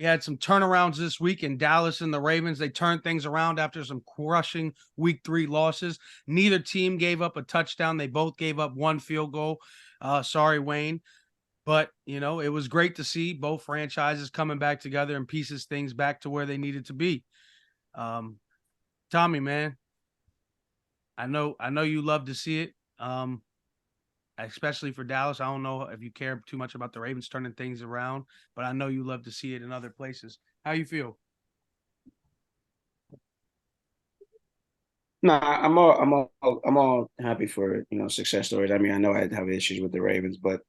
You had some turnarounds this week in Dallas and the Ravens. They turned things around after some crushing week 3 losses. Neither team gave up a touchdown. They both gave up one field goal. Sorry, Wayne. But, it was great to see both franchises coming back together and pieces things back to where they needed to be. Tommy, man, I know you love to see it. Especially for Dallas. I don't know if you care too much about the Ravens turning things around, but I know you love to see it in other places. How you feel? No, I'm all happy for success stories. I mean, I know I have issues with the Ravens, but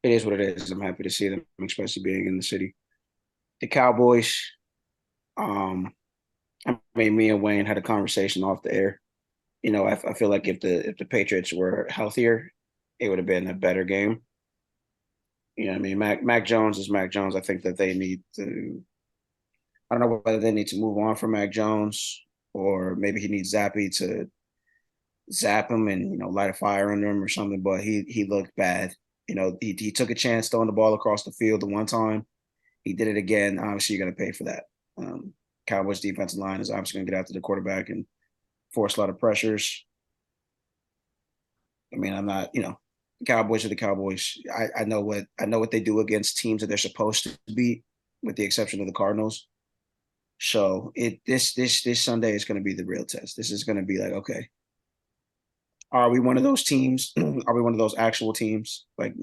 it is what it is. I'm happy to see them, especially being in the city. The Cowboys, um, I mean, me and Wayne had a conversation off the air. I feel like if the Patriots were healthier, it would have been a better game. I mean, Mac Jones is Mac Jones. I think that they need to. I don't know whether they need to move on from Mac Jones or maybe he needs Zappy to zap him and light a fire under him or something. But he looked bad. He took a chance throwing the ball across the field the one time. He did it again. Obviously, you're going to pay for that. Cowboys defensive line is obviously going to get after the quarterback and force a lot of pressures. I mean, I'm not, the Cowboys are the Cowboys. I know what they do against teams that they're supposed to beat, with the exception of the Cardinals. So this Sunday is going to be the real test. This is going to be like, okay, are we one of those teams? Are we one of those actual teams, like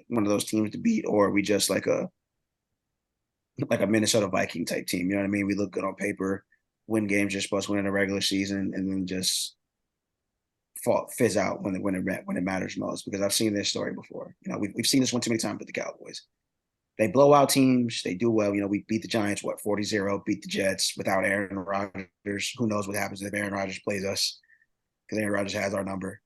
one of those teams to beat, or are we just like a Minnesota Viking type team? You know what I mean? We look good on paper, win games you're supposed to win in the regular season, and then just fizz out when it matters most. Because I've seen this story before. We've seen this one too many times with the Cowboys. They blow out teams. They do well. We beat the Giants, 40-0, beat the Jets without Aaron Rodgers. Who knows what happens if Aaron Rodgers plays us? Because Aaron Rodgers has our number.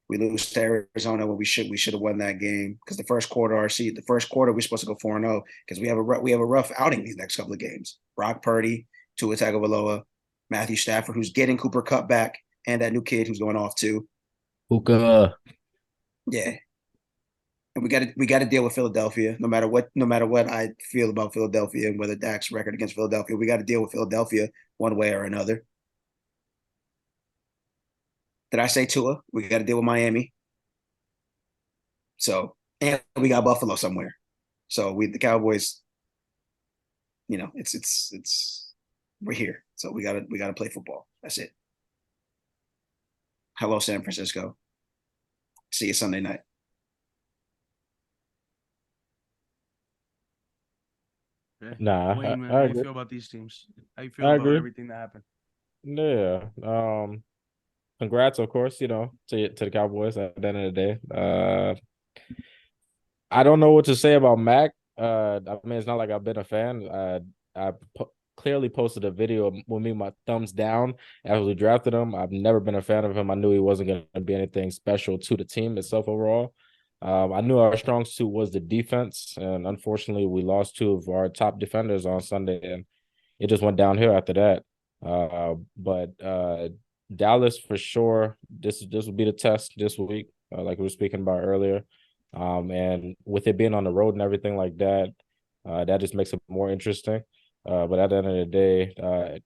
We lose to Arizona when we should have won that game because the first quarter we're supposed to go 4-0 because we have a rough outing these next couple of games. Brock Purdy, Tua Tagovailoa, Matthew Stafford, who's getting Cooper Kupp back, and that new kid who's going off too. Hookah. Yeah, and we got to deal with Philadelphia. No matter what I feel about Philadelphia and whether Dak's record against Philadelphia, we got to deal with Philadelphia one way or another. Did I say Tua? We got to deal with Miami. So, and we got Buffalo somewhere. So the Cowboys, it's we're here. So we gotta play football. That's it. Hello, San Francisco. See you Sunday night. Yeah. Nah, Wayne, man, I how you agree. feel about these teams? How you feel I about agree. everything that happened? Yeah. Congrats, of course, to the Cowboys at the end of the day. I don't know what to say about Mac. I mean, it's not like I've been a fan. Clearly posted a video with me, my thumbs down after we drafted him. I've never been a fan of him. I knew he wasn't going to be anything special to the team itself overall. I knew our strong suit was the defense, and unfortunately, we lost two of our top defenders on Sunday, and it just went downhill after that. But Dallas for sure. This will be the test this week, like we were speaking about earlier. And with it being on the road and everything like that, that just makes it more interesting. But at the end of the day,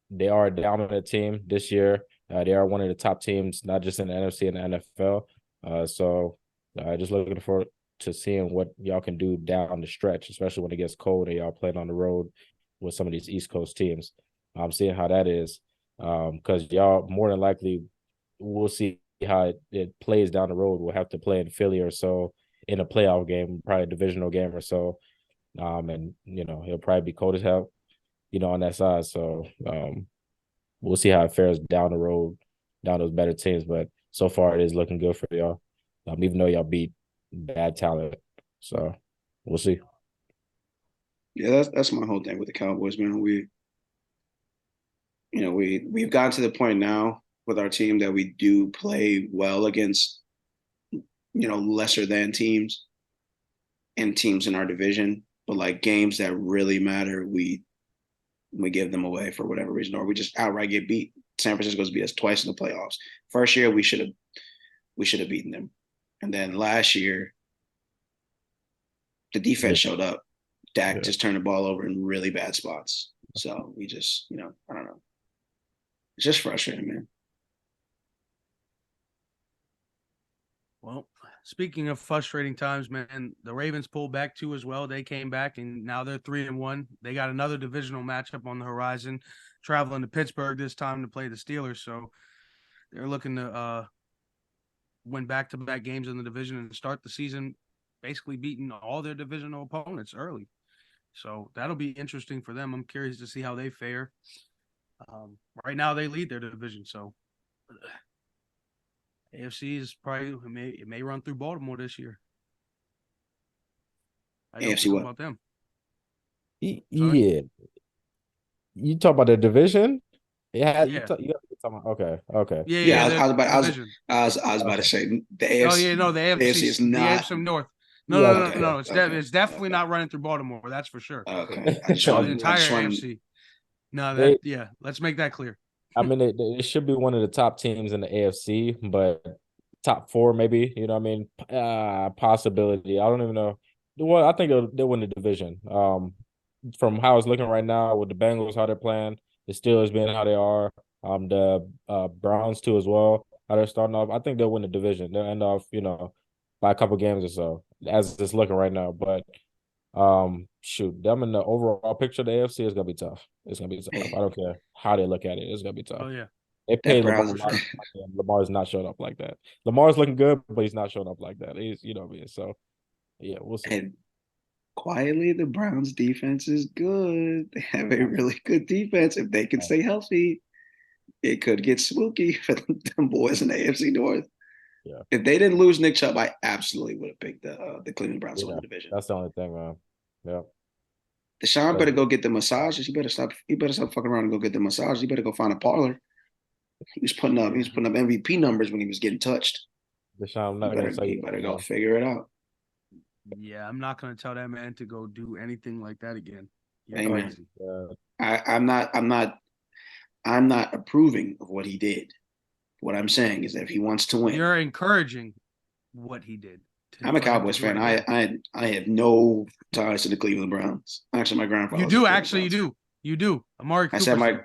they are a dominant team this year. They are one of the top teams, not just in the NFC and the NFL. So just looking forward to seeing what y'all can do down the stretch, especially when it gets cold and y'all playing on the road with some of these East Coast teams. I'm seeing how that is because y'all more than likely we'll see how it plays down the road. We'll have to play in Philly or so in a playoff game, probably a divisional game or so. And it'll probably be cold as hell, on that side. So we'll see how it fares down the road, down those better teams. But so far, it is looking good for y'all, even though y'all beat bad talent. So we'll see. Yeah, that's my whole thing with the Cowboys, man. We've gotten to the point now with our team that we do play well against lesser than teams and teams in our division, but like games that really matter, we give them away for whatever reason, or we just outright get beat. San Francisco's beat us twice in the playoffs. First year we should have beaten them, and then last year the defense Yeah. showed up. Dak just turned the ball over in really bad spots. So we just, I don't know. It's just frustrating, man. Well, speaking of frustrating times, man, the Ravens pulled back too as well. They came back and now they're 3-1. They got another divisional matchup on the horizon, traveling to Pittsburgh this time to play the Steelers. So they're looking to win back-to-back games in the division and start the season basically beating all their divisional opponents early. So that'll be interesting for them. I'm curious to see how they fare. Right now, they lead their division, so AFC is probably it may run through Baltimore this year. I don't AFC know what? about them. Yeah. You talk about the division? Yeah, Yeah. you talking about, okay. Yeah, The division. I was about to say the AFC. Oh yeah, no, the AFC is the not. AFC North. Yeah, No. It's definitely not running through Baltimore. That's for sure. Okay, I just The want. entire AFC. No, They, let's make that clear. I mean, they should be one of the top teams in the AFC, but top four maybe. You know what I mean? Possibility. I don't even know. Well, I think they'll win the division. From how it's looking right now with the Bengals, how they're playing, the Steelers being how they are, the Browns too as well, how they're starting off. I think they'll win the division. They'll end off, by a couple games or so, as it's looking right now. But shoot, them in the overall picture of the AFC is gonna be tough. It's gonna be tough. Hey, I don't care how they look at it. It's gonna be tough. Oh yeah. They that paid Lamar a Browns. lot of money, and Lamar's not showing up like that. Lamar's looking good, but he's not showing up like that. He's, what I mean. So, yeah, we'll see. And quietly, the Browns defense is good. They have a really good defense. If they can stay healthy, it could get spooky for them boys in the AFC North. Yeah. If they didn't lose Nick Chubb, I absolutely would have picked the Cleveland Browns to win the division. That's the only thing, man. Yeah. Deshaun better go get the massages. He better stop fucking around and go get the massages. He better go find a parlor. He was putting up MVP numbers when he was getting touched. Deshaun, I'm not gonna say he better go figure it out. Yeah, I'm not gonna tell that man to go do anything like that again. Amen. I'm not approving of what he did. What I'm saying is that if he wants to win, you're encouraging what he did. I'm a Cowboys fan. I have no ties to the Cleveland Browns. Actually, my grandfather. You do actually. You do. Amari Cooper. I said my.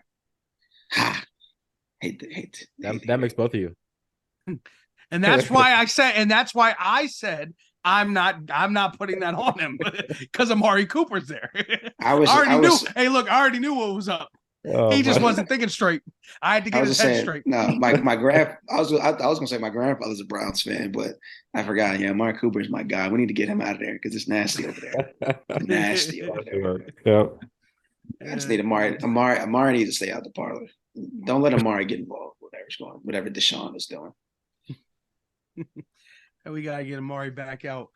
Hate. That makes both of you. And that's why I said I'm not putting that on him because Amari Cooper's there. I already knew. Hey, look, I already knew what was up. Oh, he just wasn't thinking straight. I had to get his head straight. No, my I was gonna say my grandfather's a Browns fan, but I forgot. Yeah, Amari Cooper is my guy. We need to get him out of there because it's nasty over there. Nasty over there. Yep. I just need Amari. Amari needs to stay out the parlor. Don't let Amari get involved. Whatever Deshaun is doing. We gotta get Amari back out.